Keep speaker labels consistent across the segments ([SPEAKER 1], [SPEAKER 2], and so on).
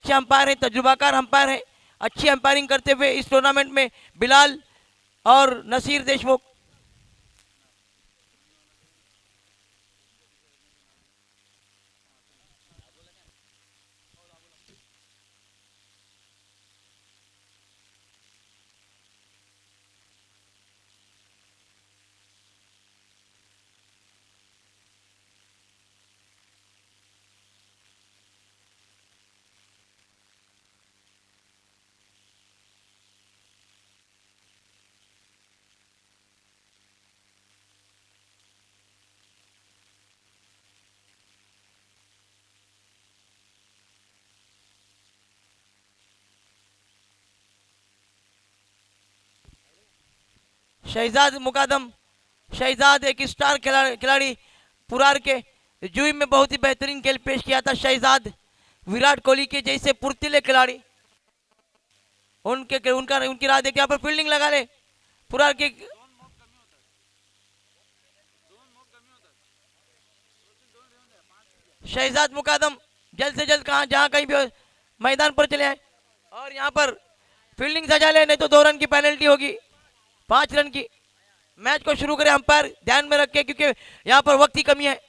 [SPEAKER 1] अच्छे अंपायर हैं, तजुर्बाकार अंपायर हैं, अच्छी अंपायरिंग करते हुए इस टूर्नामेंट में बिलाल और नसीर देशमुख। शहजाद मुकादम, शहजाद एक स्टार खिलाड़ी पुरार के जुई में बहुत ही बेहतरीन खेल पेश किया था। शहजाद विराट कोहली के जैसे फुर्तीले खिलाड़ी, उनके उनका उनकी राह देखिए। यहाँ पर फील्डिंग लगा ले पुरार के शहजाद मुकादम, जल्द से जल्द कहाँ जहाँ कहीं भी मैदान पर चले आए और यहाँ पर फील्डिंग सजा ले, नहीं तो 2 रन की पेनल्टी होगी, 5 रन की। मैच को शुरू करें अंपायर ध्यान में रखें क्योंकि यहाँ पर वक्त की कमी है।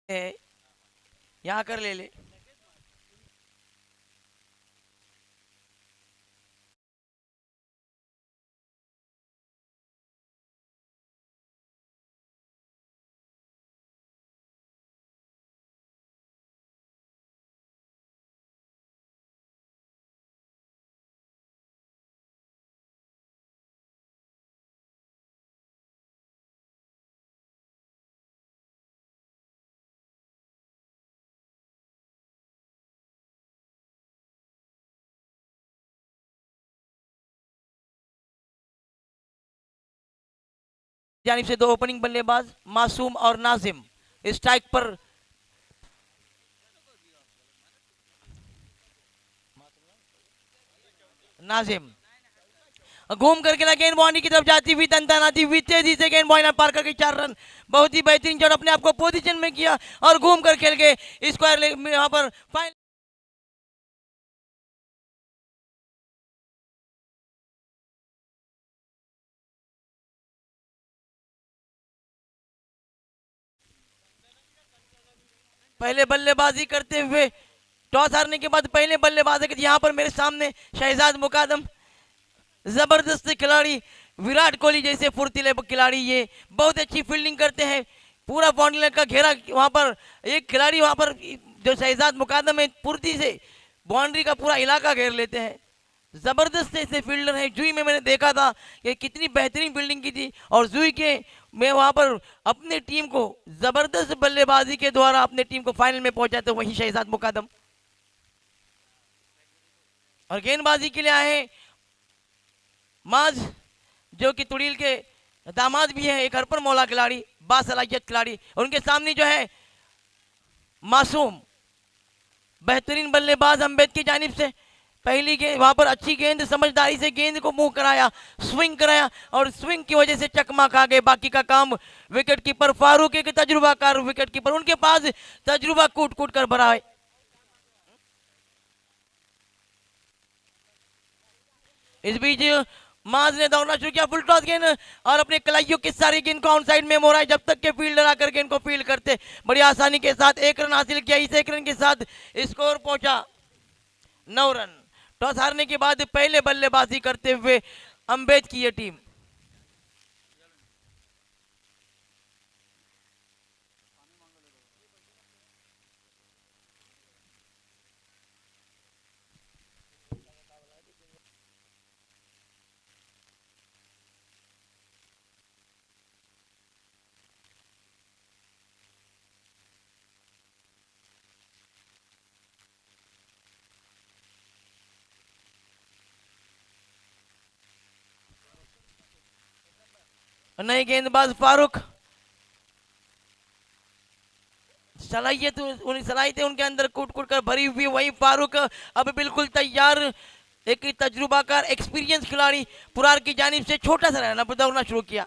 [SPEAKER 1] यहाँ कर ले ले। जानिब से दो ओपनिंग बल्लेबाज मासूम और नाजिम स्ट्राइक पर। नाजिम घूम करके ना गेंद बाउंड्री की तरफ जाती हुई तनतनाती हुई तेजी से गेंद बाउंड्री पार करके 4 रन। बहुत ही बेहतरीन शॉट अपने आप को पोजीशन में किया और घूम कर खेल के स्क्वायर लेग में यहाँ पर फाइनल। पहले बल्लेबाजी करते हुए टॉस हारने के बाद पहले बल्लेबाजी यहाँ पर मेरे सामने शहजाद मुकादम, जबरदस्त खिलाड़ी, विराट कोहली जैसे फुर्तीले खिलाड़ी, ये बहुत अच्छी फील्डिंग करते हैं। पूरा बाउंड्री का घेरा वहां पर एक खिलाड़ी वहां पर जो शहजाद मुकादम है फुर्ती से बाउंड्री का पूरा इलाका घेर लेते हैं। जबरदस्त ऐसे फील्डर है। जुई में मैंने देखा था कि कितनी बेहतरीन फील्डिंग की थी और जुई के मैं वहां पर अपनी टीम को जबरदस्त बल्लेबाजी के द्वारा अपने टीम को फाइनल में पहुंचा तो वही शहजाद मुकादम। और गेंदबाजी के लिए आए माज जो कि तुड़ील के दामाद भी है, एक हरपर मौला खिलाड़ी, बासलाहियत खिलाड़ी। उनके सामने जो है मासूम बेहतरीन बल्लेबाज अम्बेद की जानिब से पहली गेंद वहां पर अच्छी गेंद समझदारी से गेंद को मुंह कराया, स्विंग कराया और स्विंग की वजह से चकमा खा गए। बाकी का काम विकेट कीपर फारूक एक तजुर्बाकार विकेट कीपर, उनके पास तजुर्बा कूट कूट कर भरा है। इस बीच माज ने दौड़ना शुरू किया, फुल टॉस गेंद और अपने कलाइयों की सारी गेंद को आउटसाइड में मोड़ा है। जब तक के फील्डर आकर गेंद को फील्ड करते बड़ी आसानी के साथ 1 रन हासिल किया। इस 1 रन के साथ स्कोर पहुंचा 9 रन। टॉस हारने के बाद पहले बल्लेबाजी करते हुए अम्बेद की ये टीम। नए गेंदबाज फारूक, सलाहियत सलाहियत उनके अंदर कूट कूट कर भरी हुई। वही फारूक अब बिल्कुल तैयार, एक तजुर्बाकार एक्सपीरियंस खिलाड़ी पुरार की जानिब से छोटा सा रहना दौड़ना शुरू किया।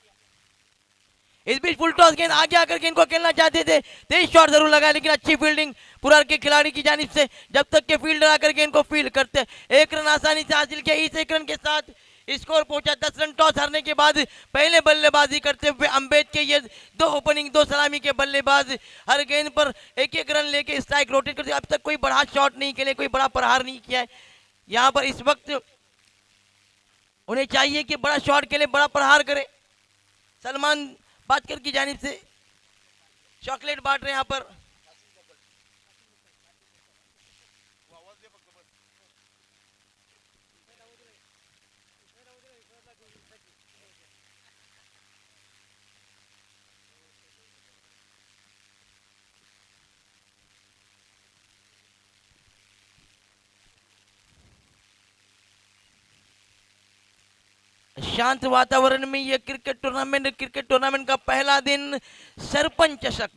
[SPEAKER 1] इस बीच फुल टॉस गेंद आगे आकर गेंद को खेलना चाहते थे, तेज शॉट जरूर लगा लेकिन अच्छी फील्डिंग पुरार के खिलाड़ी की जानिब से। जब तक के फील्डर आकर गेंद को फील्ड करते 1 रन आसानी से हासिल किया। इस 1 रन के साथ स्कोर पहुंचा 10 रन। टॉस हारने के बाद पहले बल्लेबाजी करते हुए अम्बेद के ये 2 ओपनिंग 2 सलामी के बल्लेबाज हर गेंद पर 1-1 रन लेके स्ट्राइक रोटेट करते। अब तक कोई बड़ा शॉट नहीं खेले, कोई बड़ा प्रहार नहीं किया है। यहाँ पर इस वक्त उन्हें चाहिए कि बड़ा शॉट खेले, बड़ा प्रहार करे। सलमान बातकर की जानिब से चॉकलेट बांट रहे हैं यहाँ पर। शांत वातावरण में यह क्रिकेट टूर्नामेंट का पहला दिन सरपंच चषक।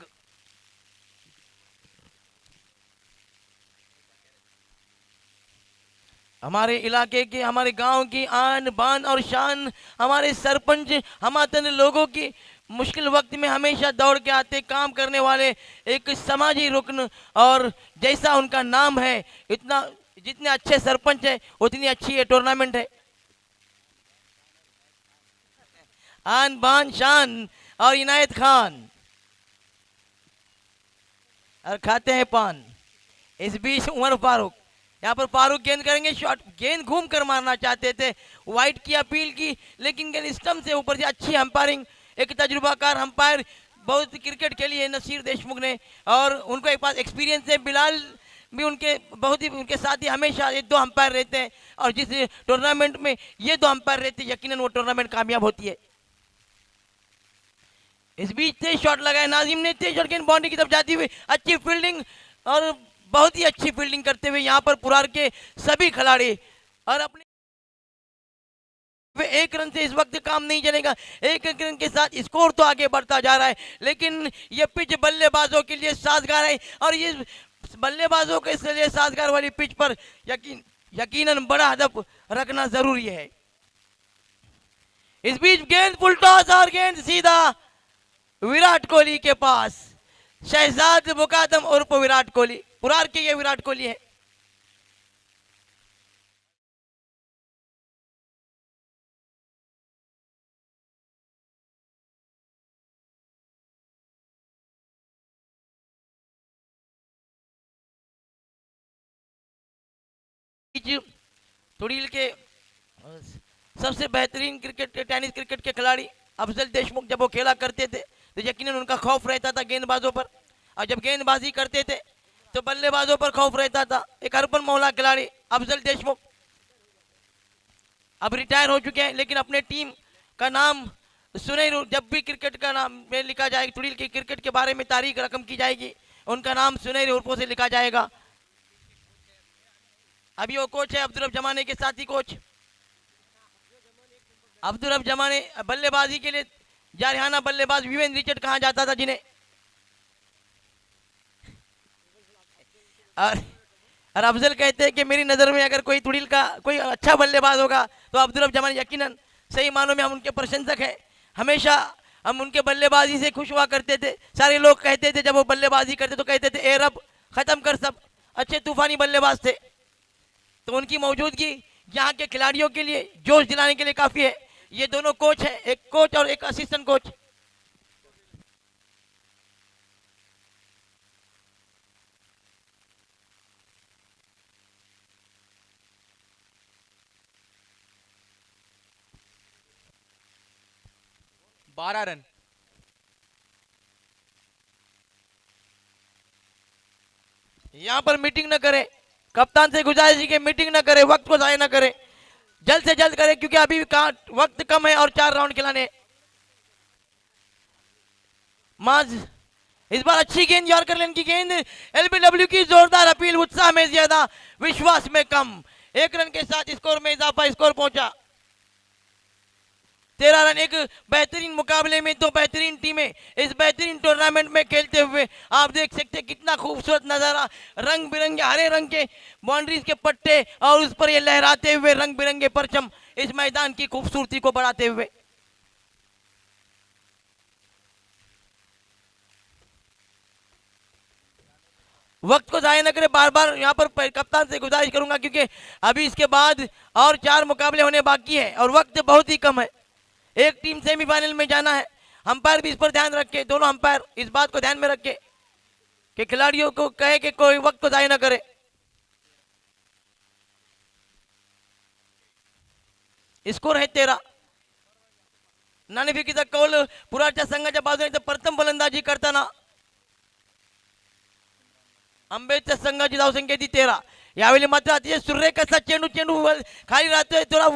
[SPEAKER 1] हमारे इलाके के, हमारे गांव की आन बान और शान, हमारे सरपंच हमारे लोगों की मुश्किल वक्त में हमेशा दौड़ के आते काम करने वाले एक समाजी रुकन। और जैसा उनका नाम है, इतना जितने अच्छे सरपंच है उतनी अच्छी ये टूर्नामेंट है। आन बान शान और इनायत खान। और खाते हैं पान। इस बीच उमर फारूक, यहाँ पर फारूक गेंद करेंगे शॉट, गेंद घूम कर मारना चाहते थे, वाइट की अपील की लेकिन गेंद स्टंप से ऊपर से। अच्छी अंपायरिंग, एक तजुर्बाकार अंपायर बहुत क्रिकेट खेली है नसीर देशमुख ने, और उनको एक पास एक्सपीरियंस है। बिलाल भी उनके बहुत ही, उनके साथ ही हमेशा ये दो अंपायर रहते हैं, और जिस टूर्नामेंट में ये दो अंपायर रहते हैं यकीनन वो टूर्नामेंट कामयाब होती है। इस बीच तेज शॉट लगाया नाजिम ने, तेज शॉट गेंद बाउंड्री की तरफ जाती हुई, अच्छी फील्डिंग और बहुत ही अच्छी फील्डिंग करते हुए यहाँ पर पुरार के सभी खिलाड़ी। और अपने एक रन से इस वक्त काम नहीं चलेगा, एक रन के साथ स्कोर तो आगे बढ़ता जा रहा है, लेकिन ये पिच बल्लेबाजों के लिए साजगार है, और ये बल्लेबाजों के लिए साजगार वाली पिच पर यकीनन बड़ा हदफ रखना जरूरी है। इस बीच गेंद फुल टॉस और गेंद सीधा विराट कोहली के पास। शहजाद मुकादम उर्फ विराट कोहली, पुरार के ये विराट कोहली है। तुड़ील के सबसे बेहतरीन क्रिकेट, टेनिस क्रिकेट के खिलाड़ी अफजल देशमुख जब वो खेला करते थे तो यकीनन उनका खौफ रहता था गेंदबाजों पर, और जब गेंदबाजी करते थे तो बल्लेबाजों पर खौफ रहता था। एक अर्बन मौला खिलाड़ी अफजल देशमुख अब रिटायर हो चुके हैं, लेकिन अपने टीम का नाम सुनहरी, जब भी क्रिकेट का नाम में लिखा जाएगा, तुड़ील की क्रिकेट के बारे में तारीख रकम की जाएगी, उनका नाम सुनहरी उर्फों से लिखा जाएगा। अभी वो कोच है अब्दुल रब जमाने के साथी कोच अब्दुल रब जमाने। बल्लेबाजी के लिए जारहाना बल्लेबाज विवेन रिचर्ड कहा जाता था जिन्हें, और अफजल कहते हैं कि मेरी नज़र में अगर कोई तुड़ील का कोई अच्छा बल्लेबाज होगा तो अब्दुल रब जमाने यकीनन सही मानों में हम उनके प्रशंसक हैं। हमेशा हम उनके बल्लेबाजी से खुश हुआ करते थे। सारे लोग कहते थे जब वो बल्लेबाजी करते तो कहते थे ए रब खत्म कर सब, अच्छे तूफानी बल्लेबाज थे। तो उनकी मौजूदगी यहाँ के खिलाड़ियों के लिए जोश दिलाने के लिए काफ़ी है। ये दोनों कोच हैं, एक कोच और एक असिस्टेंट कोच।
[SPEAKER 2] बारह रन।
[SPEAKER 1] यहाँ पर मीटिंग न करें, कप्तान से गुजारिश है कि मीटिंग न करें, वक्त को जाया न करें, जल्द से जल्द करें क्योंकि अभी वक्त कम है और 4 राउंड खिलाने। माज इस बार अच्छी गेंद यॉर्कर लेन की गेंद, एलबीडब्ल्यू की जोरदार अपील, उत्साह में ज्यादा विश्वास में कम। 1 रन के साथ स्कोर में इजाफा, स्कोर पहुंचा 13 रन। एक बेहतरीन मुकाबले में दो बेहतरीन टीमें इस बेहतरीन टूर्नामेंट में खेलते हुए आप देख सकते हैं कितना खूबसूरत नजारा। रंग बिरंगे हरे रंग के बाउंड्रीज के पट्टे और उस पर ये लहराते हुए रंग बिरंगे परचम इस मैदान की खूबसूरती को बढ़ाते हुए। वक्त को जाया न करे, बार बार यहाँ पर कप्तान से गुजारिश करूंगा क्योंकि अभी इसके बाद और 4 मुकाबले होने बाकी है और वक्त बहुत ही कम है। एक टीम सेमीफाइनल में जाना है। अंपायर भी इस पर ध्यान रखे, दोनों अंपायर इस बात को ध्यान में रखे कि खिलाड़ियों को कहे कि कोई वक्त को जाया न करे। स्कोर है 13। नाणेफेकीचा कौल पुराच्या संघाच्या बाजूने प्रथम फलंदाजी करताना आंबेडकर संघाची धावसंख्या ती 13। यावेळी मात्र अतिशय सुरेख असा चेंडू खाली राहतोय, थोडा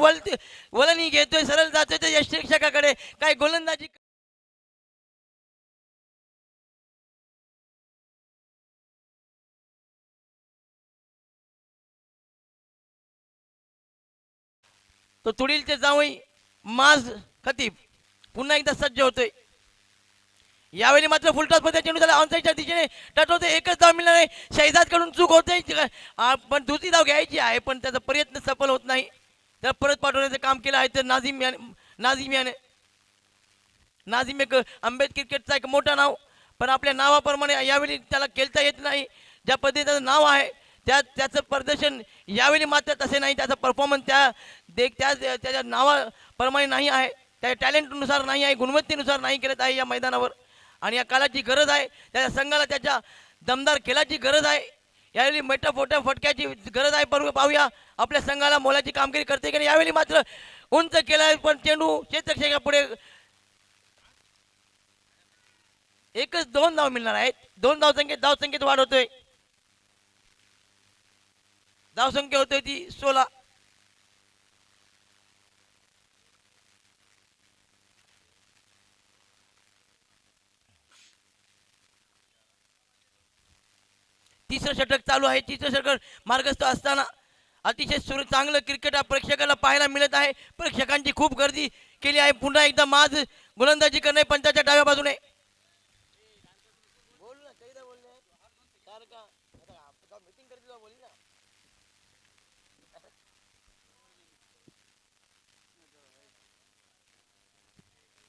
[SPEAKER 1] वलनी घेतोय, सरळ जातोय त्या यष्टिरक्षकाकडे, काय गोलंदाजी तो तुडीलचे जावई माज खतीब पुन्हा एकदा सज्ज होतोय। यावेळी मात्र फुलटॉस मध्ये चेंडू त्याला ऑनसाइडच्या दिशेने टटवते, एकच धाव मिळणार आहे। शहजाद कडून चूक होते पण दुसरी धाव घ्यायची आहे पण त्याचा प्रयत्न सफल होत नाही। त्याला परत पाठवण्याचं काम केलं आहे तर नाझीम एक आंबेड क्रिकेटचा एक मोठा नाव, पण आपल्या नावाप्रमाणे यावेळी त्याला खेळता येत नाही। ज्या पद्धतीचं नाव आहे त्याचं प्रदर्शन यावेळी मात्र तसे नाही, त्याचा परफॉर्मन्स त्याच्या नावाप्रमाणे नाही आहे, त्या टॅलेंटनुसार नाही आहे, गुणवत्तेनुसार नाही करत आहे या मैदानावर। आणि या कालाची गरज आहे, त्याच्या संघाला त्याच्या दमदार खेळाची गरज आहे. यावेळी मोठ्या फटक्याची गरज आहे. परंतु पाहूया आपल्या संघाला मोलाची कामगिरी करते की नाही. यावेळी मात्र उंच केला पण चेंडू क्षेत्ररक्षका पुढे एकच 2 धाव मिळणार आहेत. 2 धावसंख्येत वाढ होतोय. धावसंख्या होतोय ती 16. तिसरं षटक चालू आहे. तिसरं षटक मार्गस्थ असताना अतिशय चांगलं क्रिकेट प्रेक्षकाला पाहायला मिळत आहे. प्रेक्षकांची खूप गर्दी केली आहे. पुन्हा एकदा माज गोलंदाजी करणे पंचाच्या डाव्या बाजूने.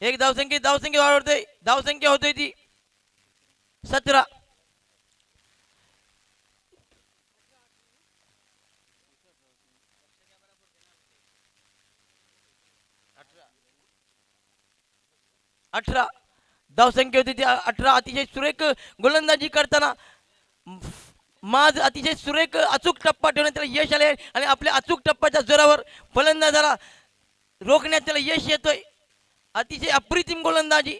[SPEAKER 1] एक धावसंख्या वाढवते. धावसंख्या होते ती 17. 18 धावसंख्या होती ती 18. अतिशय सुरेख गोलंदाजी करताना माज अतिशय सुरेख अचूक टप्पा ठेवण्यात त्याला यश आले आणि आपल्या अचूक टप्प्याच्या जोरावर फलंदाजाला रोखण्यात त्याला यश येतोय. अतिशय अप्रतिम गोलंदाजी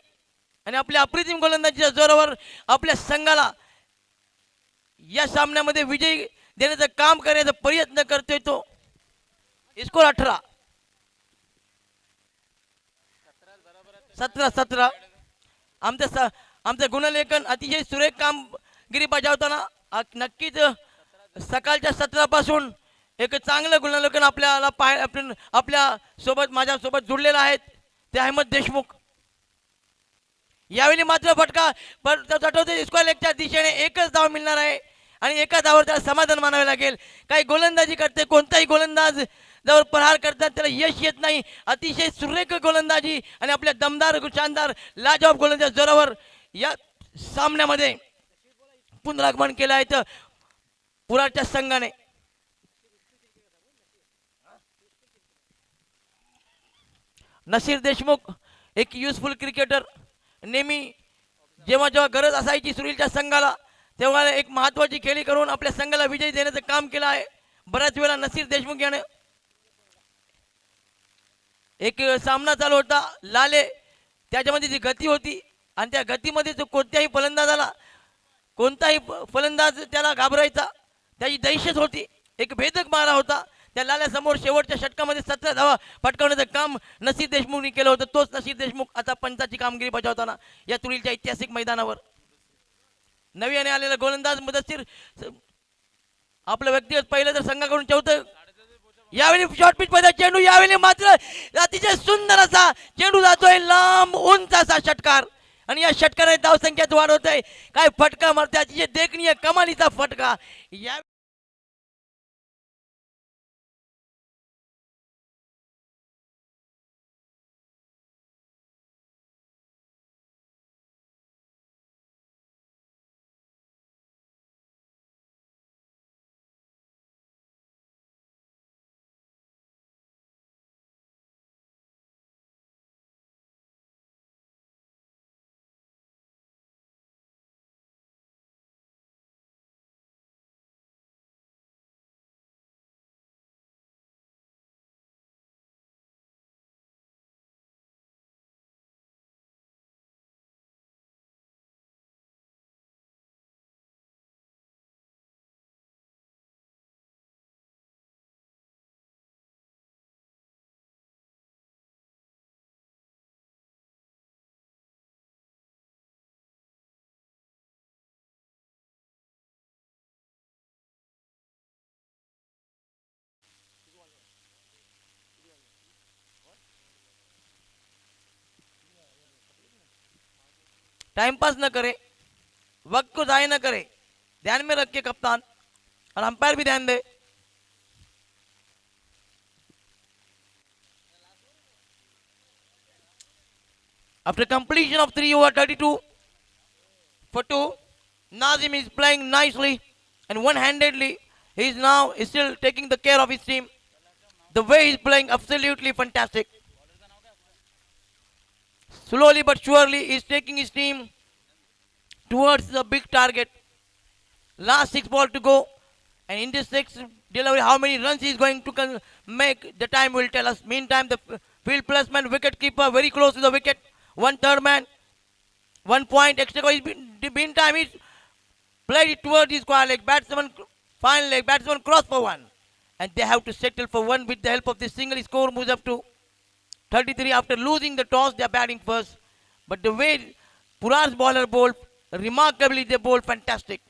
[SPEAKER 1] आणि आपल्या अप्रतिम गोलंदाजीच्या जोरावर आपल्या संघाला या सामन्यामध्ये विजय देण्याचं काम करण्याचा प्रयत्न करतोय तो. स्कोर 18. 17. आमचं गुणलेखन अतिशय सुरेख कामगिरी बजावताना नक्कीच सकाळच्या सत्रापासून एक चांगलं गुणलेखन आपल्याला आपल्या सोबत माझ्यासोबत जुडलेलं आहेत ते अहमद देशमुख. यावेळी मात्र फटका स्क्वेअर लेगच्या दिशेने एकच धाव मिळणार आहे आणि एका धावावर त्याला समाधान मानावे लागेल. काही गोलंदाजी करते, कोणताही गोलंदाज जर प्रहार करतात त्याला यश येत नाही. अतिशय सुरेख गोलंदाजी आणि आपल्या दमदार शानदार लाजवाब गोलंदाज जोरावर या सामन्यामध्ये पुनरागमन केलं आहे तर पुराच्या संघाने. नसीर देशमुख एक युजफुल क्रिकेटर. नेहमी जेव्हा गरज असायची सुनीलच्या संघाला तेव्हा एक महत्वाची खेळी करून आपल्या संघाला विजय देण्याचं काम केलं आहे. बऱ्याच वेळा नसीर देशमुख याने एक सामना चालू होता लाले, त्याच्यामध्ये जी गती होती आणि त्या गतीमध्ये जो कोणताही फलंदाज त्याला घाबरायचा, त्याची दहशत होती. एक भेदक मारा होता त्या लाल्यासमोर. शेवटच्या षटकामध्ये 17 धावा पटकावण्याचं काम नसीर देशमुखने केलं होतं. तोच नसीर देशमुख आता पंचाची कामगिरी बजावताना या तुरीलच्या ऐतिहासिक मैदानावर. नव्याने आलेला गोलंदाज मुदस्सीर आपलं व्यक्तिगत पहिलं तर संघाकडून ठेवतं. यावेळी शॉर्ट पिच मध्ये चेंडू, यावेळी मात्र अतिशय सुंदर असा चेंडू जातोय लांब उंच असा षटकार आणि या षटकाने धावसंख्येत वाढ होतोय. काय फटका मारते, अतिशय देखणीय कमालीचा फटका. या टाइम पास न करे, वक्त को जाया न करे, ध्यान में रख के कप्तान और अंपायर भी ध्यान दे. After completion of 3 over 32 for 2, Nazim is playing nicely and one-handedly. He is still taking the care of his team. The way he's playing, absolutely fantastic. Slowly but surely, he's taking his team towards the big target. Last 6 balls to go. And in this 6 delivery, how many runs he is going to make, the time will tell us. Meantime, the field placement, wicket keeper very close to the wicket. One third man, 1 point extra. Meantime, he's played it towards his square leg. Batsman, final leg. Batsman cross for one. And they have to settle for one with the help of this single. Score moves up to 33 after losing the toss. They are batting first. But the way Purar's bowler bowled, remarkably they bowled fantastic.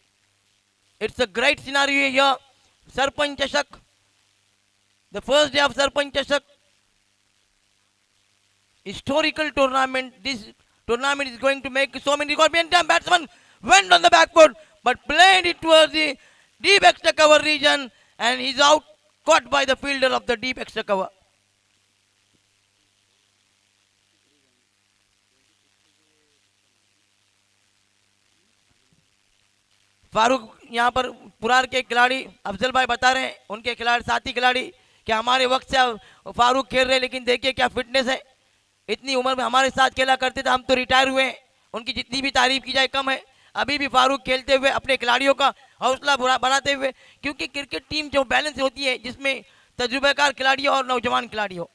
[SPEAKER 1] It's a great scenario here. Sarpanch Chashak, the first day of Sarpanch Chashak, historical tournament. This tournament is going to make so many records. Meantime, batsman went on the back foot, but played it towards the deep extra cover region, and he's out, caught by the fielder of the deep extra cover. Farooq यहाँ पर पुरार के खिलाड़ी अफजल भाई बता रहे हैं, उनके खिलाड़ी साथी खिलाड़ी कि हमारे वक्त से फारूक खेल रहे हैं, लेकिन देखिए क्या फिटनेस है। इतनी उम्र में हमारे साथ खेला करते थे, हम तो रिटायर हुए हैं। उनकी जितनी भी तारीफ की जाए कम है। अभी भी फारूक खेलते हुए अपने खिलाड़ियों का हौसला बढ़ाते हुए, क्योंकि क्रिकेट टीम जो बैलेंस होती है जिसमें तजुर्बेकार खिलाड़ी और नौजवान खिलाड़ी हो।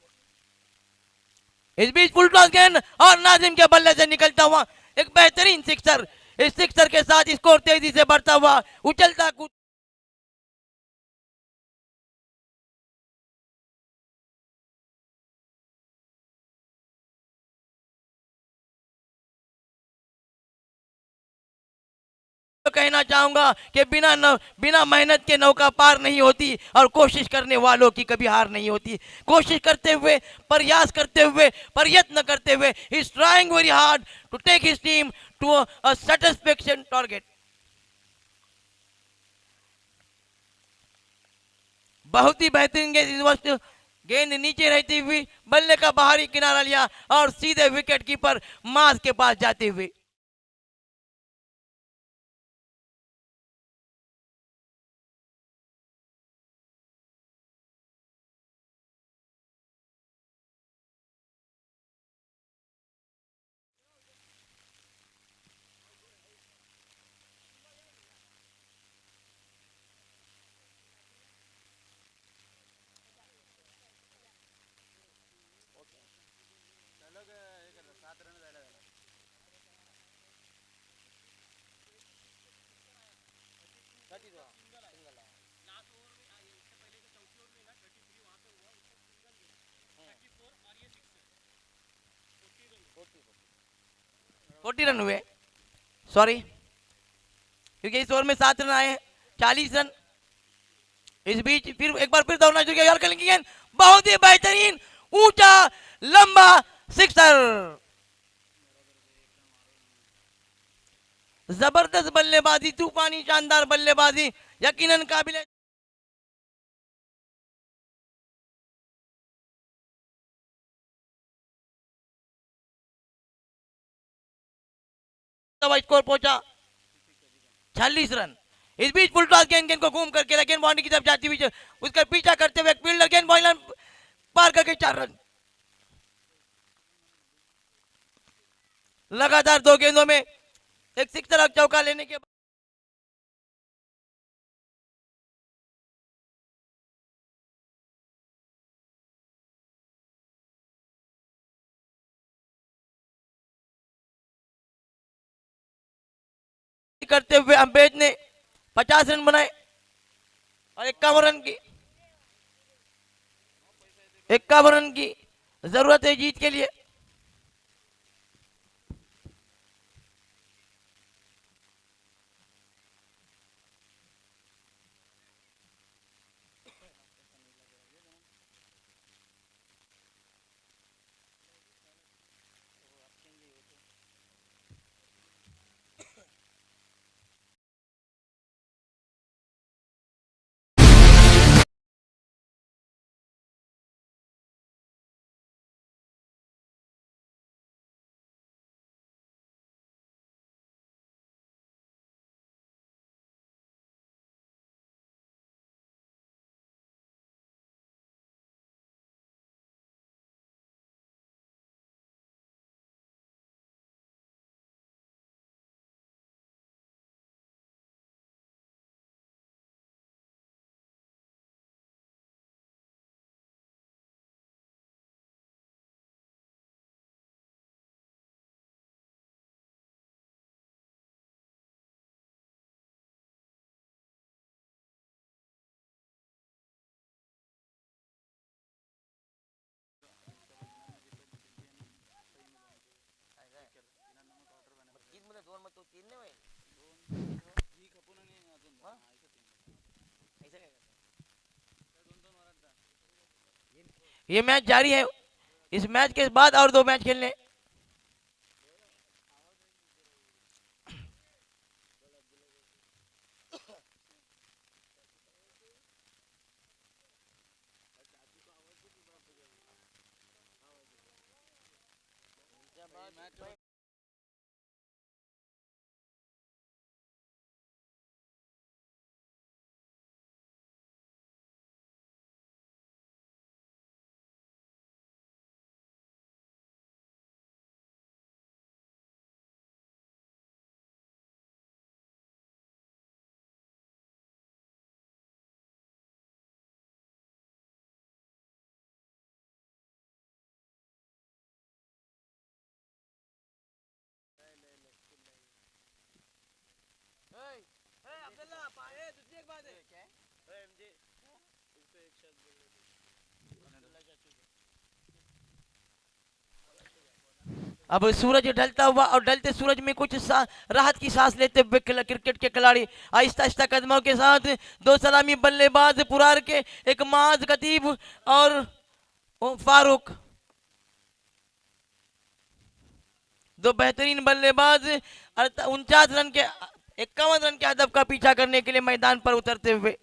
[SPEAKER 1] इस बीच फुल टॉस गेंद और नाजिम के बल्ले से निकलता हुआ एक बेहतरीन सिक्सर। इस सिक्सर के साथ स्कोर तेजी से बढ़ता हुआ उछलता कूद तो कहना चाहूंगा कि बिना मेहनत के नौका पार नहीं होती, और कोशिश करने वालों की कभी हार नहीं होती। कोशिश करते हुए, प्रयास करते हुए, प्रयत्न करते हुए, he is trying very hard to take his team to a satisfaction target. बहुत ही बेहतरीन गेंद इस वक्त, गेंद नीचे रहती हुई बल्ले का बाहरी किनारा लिया और सीधे विकेट कीपर मास के पास जाते हुए। फोर्टी रन हुए, सॉरी, क्योंकि इस ओवर में 7 रन आए हैं, 40 रन। इस बीच फिर एक बार फिर दौड़ना शुरू किया, गेंद बहुत ही बेहतरीन ऊंचा लंबा सिक्सर। जबरदस्त बल्लेबाजी, तूफानी शानदार बल्लेबाजी, यकीनन काबिल स्कोर पहुंचा 46 रन। इस बीच फुल टॉस गेंद को घूम करके गेंद बाउंड्री की तरफ जाती हुई उसका पीछा करते हुए फील्डर गेंद बॉल पार करके 4 रन। लगातार 2 गेंदों में एक सिक्सर और चौका लेने के करते हुए अम्बेद ने 50 रन बनाए और 51 रन की जरूरत है जीत के लिए। दोन मग तू तीन नाही होईल हा? ऐसा काय करता? ये मैच जारी है इस मैच के बाद और दो मैच खेलने अब सूरज ढलता हुआ और ढलते सूरज में कुछ राहत की सांस लेते हुए क्रिकेट के खिलाड़ी आहिस्ता आहिस्ता कदमों के साथ दो सलामी बल्लेबाज पुरार के एक माज खतीब और फारूक दो बेहतरीन बल्लेबाज 49 रन के 51 रन के हदफ का पीछा करने के लिए मैदान पर उतरते हुए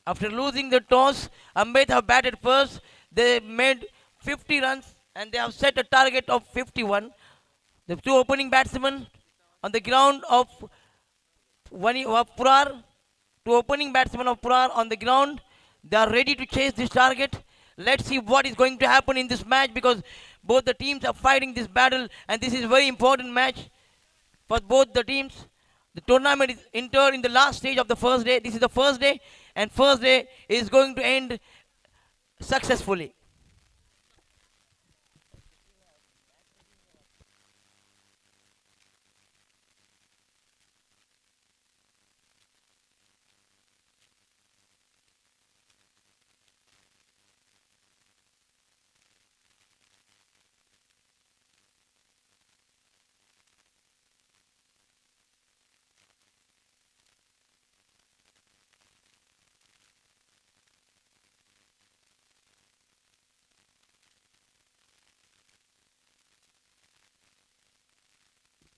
[SPEAKER 1] After losing the toss, Ambed have batted first. They made 50 runs and they have set a target of 51. The two opening batsmen on the ground of Purar, two opening batsmen of Purar on the ground. They are ready to chase this target. Let's see what is going to happen in this match because both the teams are fighting this battle and this is a very important match for both the teams. The tournament is entered in the last stage of the first day. This is the first day, and first day is going to end successfully.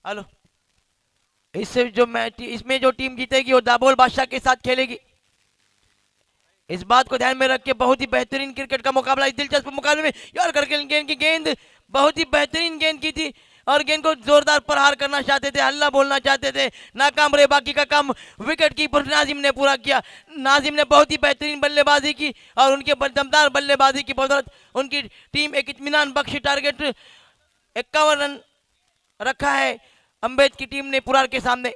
[SPEAKER 1] Hello इससे जो match इसमें जो team जीतेगी वो double बादशाह के साथ खेलेगी इस बात को ध्यान में रख के बहुत ही बेहतरीन क्रिकेट का मुकाबला इस दिलचस्प मुकाबले में यार करके गेंद की गेंद बहुत ही बेहतरीन गेंद की थी और गेंद को जोरदार प्रहार करना चाहते थे हल्ला बोलना चाहते थे नाकाम रहे बाकी का काम विकेट कीपर नाजिम ने पूरा किया नाजिम ने बहुत ही बेहतरीन बल्लेबाजी की और उनके दमदार बल्लेबाजी की बदौलत उनकी टीम एक इत्मीनान बख्शी टारगेट 51 रन रखा है अम्बेद की टीम ने पुरार के सामने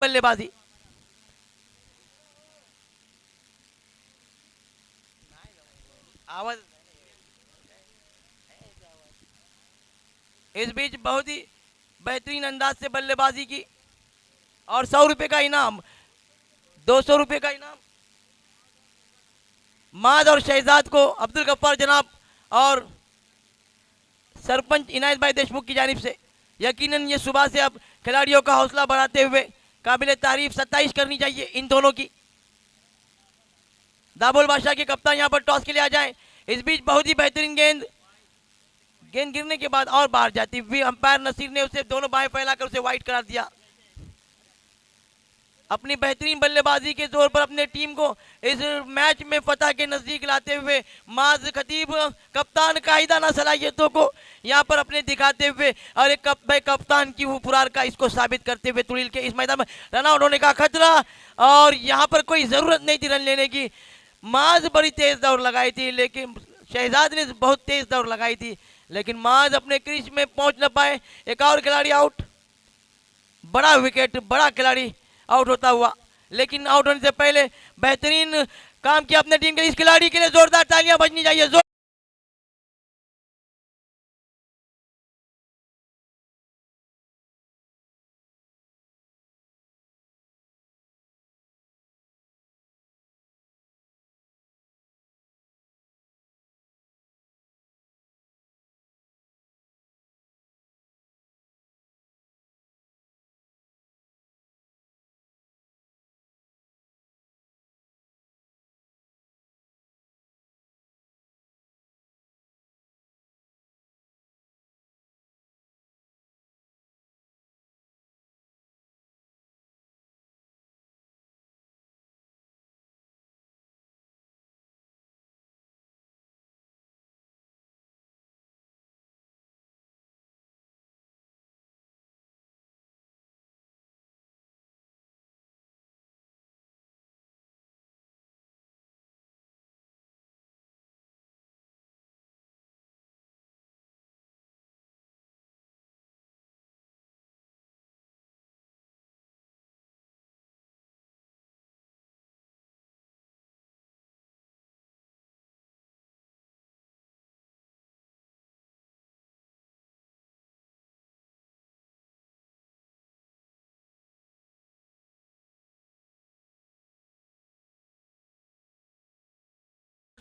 [SPEAKER 1] बल्लेबाजी। आवाज इस बीच बहुत ही बेहतरीन अंदाज से बल्लेबाजी की और 100 रुपए का इनाम, 200 रुपए का इनाम माद और शहजाद को अब्दुल गफ्फार जनाब और सरपंच इनायत भाई देशमुख की जानिब से। यकीनन ये सुबह से अब खिलाड़ियों का हौसला बढ़ाते हुए काबिल तारीफ 27 करनी चाहिए इन दोनों की। दाबोल बादशाह के कप्तान यहाँ पर टॉस के लिए आ जाएं। इस बीच बहुत ही बेहतरीन गेंद गिरने के बाद और बाहर जाती हुई अंपायर नसीर ने उसे दोनों बाएं फैलाकर उसे वाइड करार दिया। अपनी बेहतरीन बल्लेबाजी के जोर पर अपने टीम को इस मैच में फतह के नजदीक लाते हुए माज खतीब कप्तान कायदाना सलाहियतों को यहाँ पर अपने दिखाते हुए और एक कप्तान की वो पुरार का इसको साबित करते हुए तुड़ील के इस मैदान में रन आउट होने का खतरा और यहाँ पर कोई जरूरत नहीं थी रन लेने की। माज बड़ी तेज दौड़ लगाई थी लेकिन शहजाद ने बहुत तेज दौड़ लगाई थी लेकिन माज अपने क्रीज में पहुंच न पाए। एक और खिलाड़ी आउट, बड़ा विकेट, बड़ा खिलाड़ी आउट होता हुआ, लेकिन आउट होने से पहले बेहतरीन काम किया अपने टीम के लिए। इस खिलाड़ी के लिए जोरदार तालियां बजनी चाहिए।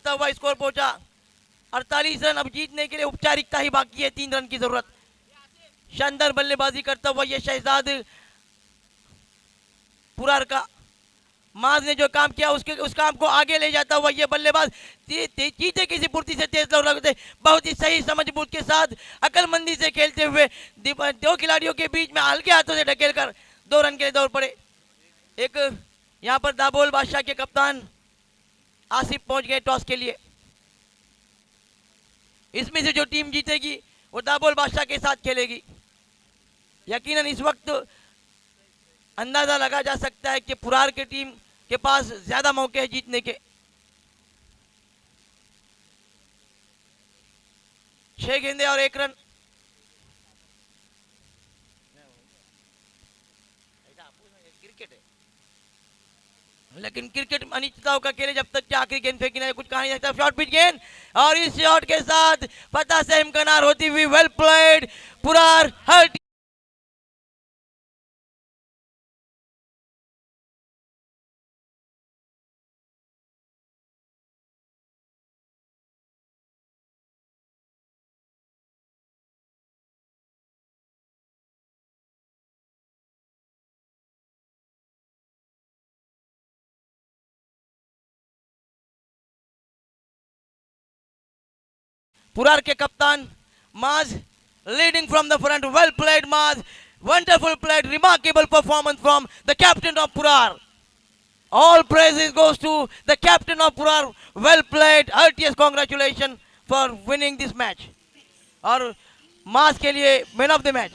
[SPEAKER 1] हुआ स्कोर पहुंचा 48 रन। अब जीतने के लिए औपचारिकता ही बाकी है, 3 रन की जरूरत। शानदार बल्लेबाजी करता हुआ ये शहजाद पुरार का माज ने जो काम किया उस काम को आगे ले जाता हुआ ये बल्लेबाज चीते किसी पूर्ति से तेज दौड़ लगते बहुत ही सही समझबूझ के साथ अकलमंदी से खेलते हुए दो खिलाड़ियों के बीच में हल्के हाथों से ढकेल कर 2 रन के लिए दौड़ पड़े। एक यहाँ पर दाबोल बादशाह के कप्तान आसिफ पहुंच गए टॉस के लिए। इसमें से जो टीम जीतेगी वो दाबोल बादशाह के साथ खेलेगी। यकीनन इस वक्त अंदाजा लगा जा सकता है कि पुरार की टीम के पास ज्यादा मौके हैं जीतने के। 6 गेंदे और 1 रन। लेकिन क्रिकेट अनिश्चितताओं का खेल जब तक कि आखिरी गेंद फेंकी नहीं कुछ कहा नहीं सकता। शॉर्ट पिच गेंद और इस शॉट के साथ फतह से इम्कनार होती हुई वेल प्लेड पुरार हर पुरार के कप्तान माज leading from the front. Well played, Maz. Wonderful played. Remarkable performance from the captain of Purar. All praises goes to the captain of Purar. Well played. Heartiest congratulations for winning this match. और माज के लिए man of the match